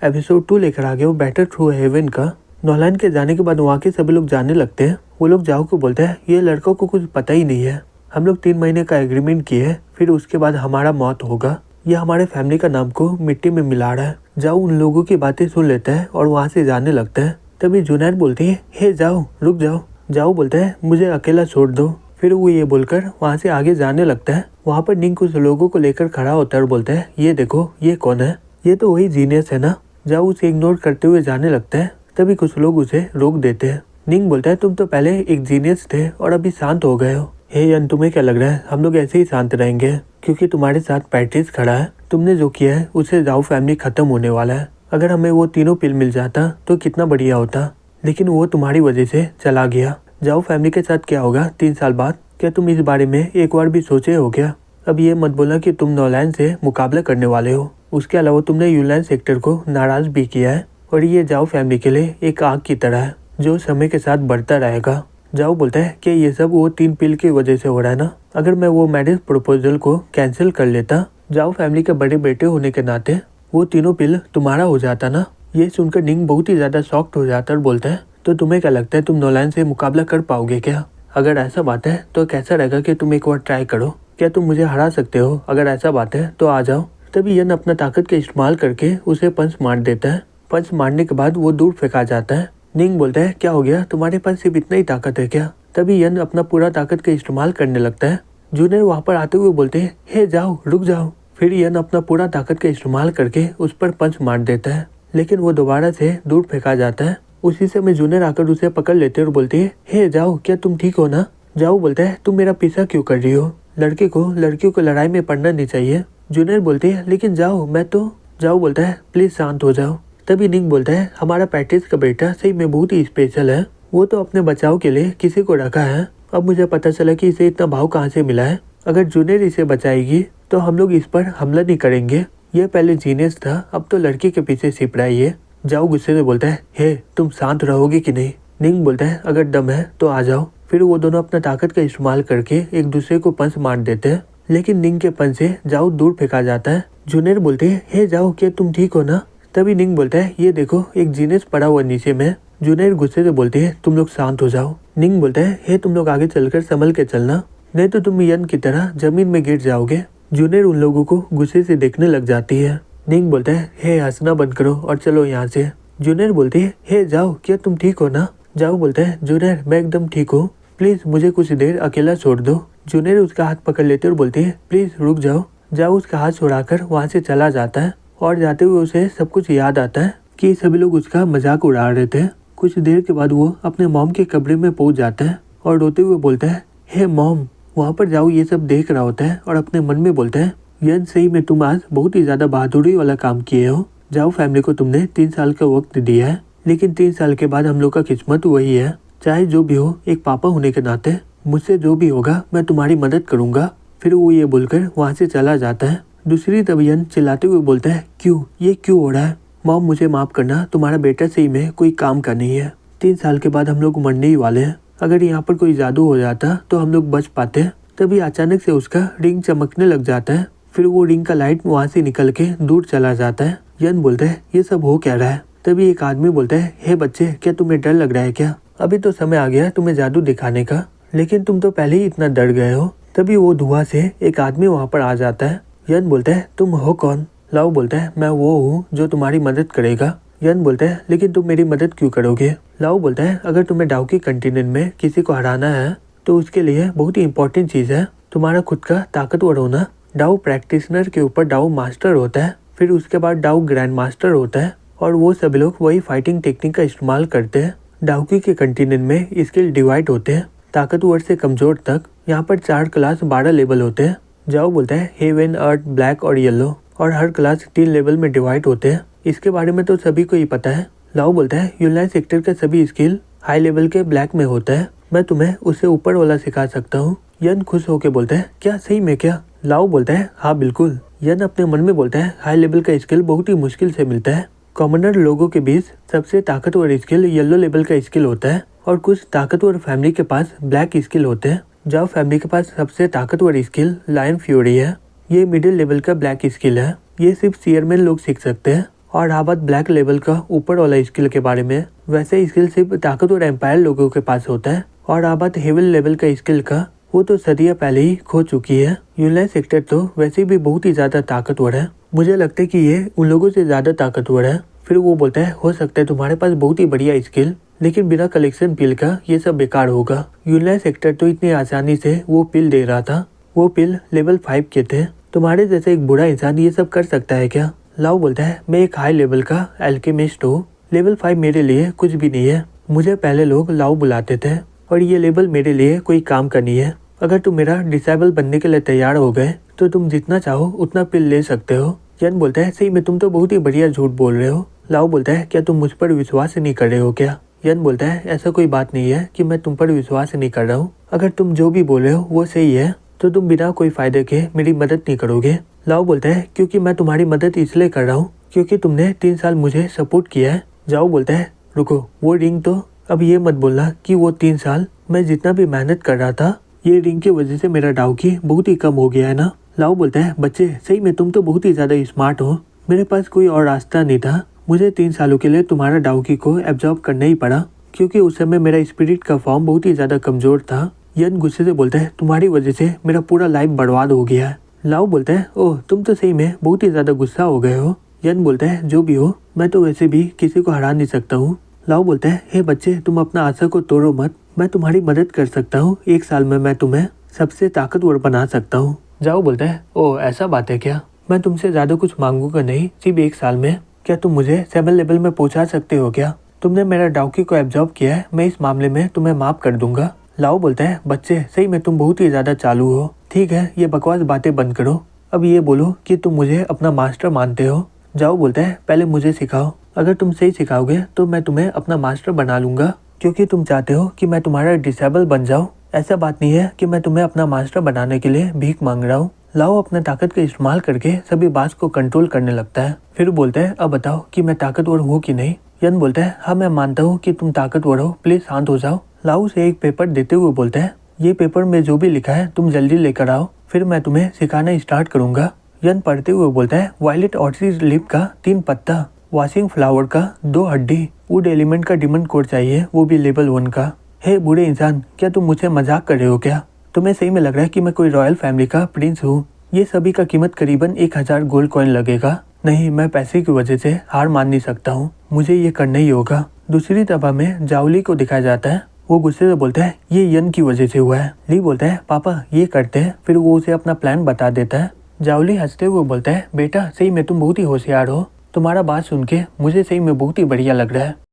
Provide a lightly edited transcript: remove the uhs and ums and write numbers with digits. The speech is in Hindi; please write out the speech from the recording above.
एपिसोड 2 लेकर आ गया वो बैटर थ्रू हेवन का। नॉलन के जाने के बाद वहाँ के सभी लोग जानने लगते हैं। वो लोग जाओ को बोलते हैं ये लड़कों को कुछ पता ही नहीं है, हम लोग 3 महीने का एग्रीमेंट किए हैं, फिर उसके बाद हमारा मौत होगा। ये हमारे फैमिली का नाम को मिट्टी में मिला रहा है। जाओ उन लोगों की बातें सुन लेता है और वहाँ से जाने लगता है। तभी जुनैर बोलती है हे जाओ रुक जाओ। जाओ बोलता है मुझे अकेला छोड़ दो। फिर वो ये बोलकर वहाँ से आगे जाने लगता है। वहाँ पर निंग कुछ लोगों को लेकर खड़ा होता है और बोलता है ये देखो ये कौन है, ये तो वही जीनियस है ना। जाओ उसे इग्नोर करते हुए जाने लगता है। तभी कुछ लोग उसे रोक देते हैं। निंग बोलता है तुम तो पहले एक जीनियस थे और अभी शांत हो गए हो। हे यन तुम्हें क्या लग रहा है हम लोग ऐसे ही शांत रहेंगे क्योंकि तुम्हारे साथ पैट्रिस खड़ा है। तुमने जो किया है उससे जाओ फैमिली खत्म होने वाला है। अगर हमें वो तीनों पिल मिल जाता तो कितना बढ़िया होता, लेकिन वो तुम्हारी वजह से चला गया। जाओ फैमिली के साथ क्या होगा 3 साल बाद, क्या तुम इस बारे में एक बार भी सोचे हो क्या? अब ये मत बोलना कि तुम नॉलैंड से मुकाबला करने वाले हो। उसके अलावा तुमने यूलैंड सेक्टर को नाराज भी किया है और ये जाओ फैमिली के लिए एक आग की तरह है जो समय के साथ बढ़ता रहेगा। जाओ बोलता है कि ये सब वो 3 पिल की वजह से हो रहा है ना। अगर मैं वो मैरिज प्रपोजल को कैंसिल कर लेता, जाओ फैमिली के बड़े बेटे होने के नाते वो तीनों पिल तुम्हारा हो जाता ना। ये सुनकर निंग बहुत ही ज्यादा शॉक्ड हो जाता और बोलता है तो तुम्हें क्या लगता है तुम नॉलैंड से मुकाबला कर पाओगे क्या? अगर ऐसा बात है तो कैसा रहेगा कि तुम एक बार ट्राई करो, क्या तुम मुझे हरा सकते हो? अगर ऐसा बात है तो आ जाओ। तभी यन अपना ताकत का इस्तेमाल करके उसे पंच मार देता है। पंच मारने के बाद वो दूर फेंका जाता है। निंग बोलता है क्या हो गया, तुम्हारे पास सिर्फ इतना ही ताकत है क्या? तभी यन अपना पूरा ताकत का इस्तेमाल करने लगता है। जूनियर वहाँ पर आते हुए बोलते हैं हे जाओ रुक जाओ। फिर यन अपना पूरा ताकत का इस्तेमाल करके उस पर पंच मार देता है, लेकिन वो दोबारा से दूर फेंका जाता है। उसी समय जूनियर आकर उसे पकड़ लेते और बोलती है हे जाओ क्या तुम ठीक हो ना? जाओ बोलता है तुम मेरा पीछा क्यों कर रही हो, लड़कियों को लड़ाई में पड़ना नहीं चाहिए। जूनियर बोलती है लेकिन जाओ मैं तो। जाओ बोलता है प्लीज शांत हो जाओ। तभी निंग बोलता है हमारा पैट्रिस का बेटा सही में बहुत ही स्पेशल है, वो तो अपने बचाव के लिए किसी को रखा है। अब मुझे पता चला कि इसे इतना भाव कहाँ से मिला है। अगर जूनियर इसे बचाएगी तो हम लोग इस पर हमला नहीं करेंगे। यह पहले जीनियस था, अब तो लड़की के पीछे छिप रहा है ये। जाओ गुस्से से बोलता है हे तुम शांत रहोगे कि नहीं? निंग बोलता है अगर दम है तो आ जाओ। फिर वो दोनों अपना ताकत का इस्तेमाल करके एक दूसरे को पंच मार देते हैं, लेकिन निंग के पंच से जाओ दूर फेंका जाता है। जूनियर बोलते हैं हे जाओ क्या तुम ठीक हो ना? तभी निंग बोलता है ये देखो एक जीनियस पड़ा हुआ नीचे में। जूनियर गुस्से से बोलती है तुम लोग शांत हो जाओ। निंग बोलता है हे तुम लोग आगे चलकर संभल के चलना, नहीं तो तुम यन की तरह जमीन में गिर जाओगे। जूनियर उन लोगों को गुस्से से देखने लग जाती है। निंग बोलता है हे हंसना बंद करो और चलो यहाँ से। जूनियर बोलती है हे जाओ क्या तुम ठीक हो ना? जाओ बोलता है जूनियर मैं एकदम ठीक हूँ, प्लीज मुझे कुछ देर अकेला छोड़ दो। जूनियर उसका हाथ पकड़ लेते और बोलती है प्लीज रुक जाओ। जाओ उसका हाथ छुड़ाकर वहाँ से चला जाता है और जाते हुए उसे सब कुछ याद आता है कि सभी लोग उसका मजाक उड़ा रहे थे। कुछ देर के बाद वो अपने मॉम के कमरे में पहुंच जाता है और रोते हुए बोलता है हे मॉम। वहाँ पर जाओ ये सब देख रहा होता है और अपने मन में बोलता है यन सही में तुम आज बहुत ही ज्यादा बहादुरी वाला काम किए हो। जाओ फैमिली को तुमने 3 साल का वक्त दिया है, लेकिन 3 साल के बाद हम लोग का किस्मत वही है। चाहे जो भी हो एक पापा होने के नाते मुझसे जो भी होगा मैं तुम्हारी मदद करूंगा। फिर वो ये बोलकर वहाँ से चला जाता है। दूसरी तरफ यन चिल्लाते हुए बोलता है क्यों, ये क्यों हो रहा है? मॉम मुझे माफ करना, तुम्हारा बेटा सही में कोई काम का नहीं है। 3 साल के बाद हम लोग मरने ही वाले हैं। अगर यहाँ पर कोई जादू हो जाता तो हम लोग बच पाते। तभी अचानक से उसका रिंग चमकने लग जाता है। फिर वो रिंग का लाइट वहाँ से निकल के दूर चला जाता है। यन बोलता है ये सब हो क्या रहा है? तभी एक आदमी बोलता है हे बच्चे क्या तुम्हें डर लग रहा है क्या? अभी तो समय आ गया तुम्हें जादू दिखाने का, लेकिन तुम तो पहले ही इतना डर गए हो। तभी वो धुआं से एक आदमी वहाँ पर आ जाता है। यन बोलता है तुम हो कौन? लाओ बोलता है मैं वो हूँ जो तुम्हारी मदद करेगा। यन बोलता है लेकिन तुम मेरी मदद क्यों करोगे? लाओ बोलता है अगर तुम्हें डाउ की कंटिनेंट में किसी को हराना है तो उसके लिए बहुत ही इंपॉर्टेंट चीज है तुम्हारा खुद का ताकतवर होना। डाउ प्रैक्टिशनर के ऊपर डाउ मास्टर होता है, फिर उसके बाद डाउ ग्रैंड मास्टर होता है और वो सभी लोग वही फाइटिंग टेक्निक का इस्तेमाल करते हैं। डाउकी के कंटिनेंट में स्किल डिवाइड होते हैं ताकतवर से कमजोर तक। यहाँ पर 4 क्लास 12 लेवल होते हैं। जाओ बोलता है हेवन, अर्थ, ब्लैक और येलो, और हर क्लास 3 लेवल में डिवाइड होते हैं। इसके बारे में तो सभी को ही पता है। लाओ बोलता है यूनाइट सेक्टर का सभी स्किल हाई लेवल के ब्लैक में होता है, मैं तुम्हें उससे ऊपर वाला सिखा सकता हूँ। यन खुश होकर बोलता है क्या सही में क्या? लाओ बोलता है हाँ बिल्कुल। यन अपने मन में बोलता है हाई लेवल का स्किल बहुत ही मुश्किल से मिलता है। कॉमनर लोगों के बीच सबसे ताकतवर स्किल येलो लेवल का स्किल होता है और कुछ ताकतवर फैमिली के पास ब्लैक स्किल होते हैं। जाओ फैमिली के पास सबसे ताकतवर स्किल लायन फ्यूरी है। ये मिडिल लेवल का ब्लैक स्किल है, ये सिर्फ चेयरमैन लोग सीख सकते हैं। और रहा बात ब्लैक लेवल का ऊपर वाला स्किल के बारे में, वैसे स्किल सिर्फ ताकतवर एम्पायर लोगों के पास होता है। और रहा बात हेवन लेवल का स्किल का, वो तो सदियां पहले ही खो चुकी है। यूनिलाइज सेक्टर तो वैसे भी बहुत ही ज्यादा ताकतवर है, मुझे लगता है कि ये उन लोगों से ज्यादा ताकतवर है। फिर वो बोलता है हो सकता है तुम्हारे पास बहुत ही बढ़िया स्किल, लेकिन बिना कलेक्शन पिल का ये सब बेकार होगा। यूनिलाइज सेक्टर तो इतनी आसानी से वो पिल दे रहा था, वो पिल लेवल 5 के थे। तुम्हारे जैसे एक बुरा इंसान ये सब कर सकता है क्या? लाओ बोलता है मैं एक हाई लेवल का एल्केमिस्ट हूँ, लेवल 5 मेरे लिए कुछ भी नहीं है। मुझे पहले लोग लाओ बुलाते थे और ये लेवल मेरे लिए कोई काम का नहीं है। अगर तुम मेरा डिसेबल बनने के लिए तैयार हो गए तो तुम जितना चाहो उतना पिल ले सकते हो। यन बोलता है सही में तुम तो बहुत ही बढ़िया झूठ बोल रहे हो। लाओ बोलता है क्या तुम मुझ पर विश्वास नहीं कर रहे हो क्या? यन बोलता है ऐसा कोई बात नहीं है कि मैं तुम पर विश्वास नहीं कर रहा हूँ, अगर तुम जो भी बोल रहे हो वो सही है तो तुम बिना कोई फायदे के मेरी मदद नहीं करोगे। लाओ बोलता है क्योंकि मैं तुम्हारी मदद इसलिए कर रहा हूँ क्योंकि तुमने 3 साल मुझे सपोर्ट किया है। जाओ बोलता है रुको, वो रिंग तो अब ये मत बोलना कि वो 3 साल मैं जितना भी मेहनत कर रहा था ये रिंग की वजह से मेरा डाउकी बहुत ही कम हो गया है ना। लाओ बोलता है बच्चे सही में तुम तो बहुत ही ज्यादा स्मार्ट हो, मेरे पास कोई और रास्ता नहीं था, मुझे 3 सालों के लिए तुम्हारा डाउकी को एब्जॉर्ब करना ही पड़ा क्योंकि उस समय मेरा स्पिरिट का फॉर्म बहुत ही ज्यादा कमजोर था। यन गुस्से से बोलता है तुम्हारी वजह से मेरा पूरा लाइफ बर्बाद हो गया है। लाओ बोलता है ओह तुम तो सही में बहुत ही ज्यादा गुस्सा हो गए हो। यन बोलता है जो भी हो मैं तो वैसे भी किसी को हरा नहीं सकता हूँ। लाओ बोलता है हे बच्चे तुम अपना आशा को तोड़ो मत, मैं तुम्हारी मदद कर सकता हूँ, 1 साल में मैं तुम्हें सबसे ताकतवर बना सकता हूँ। जाओ बोलता है ओह ऐसा बात है क्या, मैं तुमसे ज्यादा कुछ मांगूंगा नहीं, सिर्फ 1 साल में क्या तुम मुझे 7 लेवल में पहुंचा सकते हो क्या? तुमने मेरा डाउकी को एब्जॉर्ब किया है, मैं इस मामले में तुम्हें माफ कर दूंगा। लाओ बोलता है बच्चे सही में तुम बहुत ही ज्यादा चालू हो, ठीक है ये बकवास बातें बंद करो, अब ये बोलो कि तुम मुझे अपना मास्टर मानते हो। जाओ बोलता है पहले मुझे सिखाओ, अगर तुम सही सिखाओगे तो मैं तुम्हें अपना मास्टर बना लूंगा क्योंकि तुम चाहते हो कि मैं तुम्हारा डिसेबल बन जाऊं। ऐसा बात नहीं है कि मैं तुम्हें अपना मास्टर बनाने के लिए भीख मांग रहा हूँ। लाओ अपने ताकत का इस्तेमाल करके सभी बात को कंट्रोल करने लगता है। फिर बोलता है अब बताओ कि मैं ताकतवर हूँ कि नहीं? यन बोलता है हाँ मैं मानता हूँ कि तुम ताकतवर हो, प्लीज शांत हो जाओ। लाओ से एक पेपर देते हुए बोलता है ये पेपर में जो भी लिखा है तुम जल्दी लेकर आओ, फिर मैं तुम्हें सिखाना स्टार्ट करूंगा। यन पढ़ते हुए बोलता है वायलेट ऑर्चिड लीफ का 3 पत्ता, वॉशिंग फ्लावर का 2 हड्डी, वुड एलिमेंट का डिमंड कोड चाहिए, वो भी लेवल 1 का। हे बूढ़े इंसान क्या तुम मुझे मजाक कर रहे हो क्या? तुम्हें सही में लग रहा है कि मैं कोई रॉयल फैमिली का प्रिंस हूँ? ये सभी का कीमत करीबन 1000 गोल्ड कॉइन लगेगा। नहीं मैं पैसे की वजह से हार मान नहीं सकता हूँ, मुझे ये करना ही होगा। दूसरी दफा में जाओली को दिखाया जाता है, वो गुस्से से बोलता है ये यन की वजह से हुआ है। ली बोलता है पापा ये करते हैं, फिर वो उसे अपना प्लान बता देता है। जाओली हंसते हुए बोलता है बेटा सही में तुम बहुत ही होशियार हो, तुम्हारा बात सुन के मुझे सही में बहुत ही बढ़िया लग रहा है।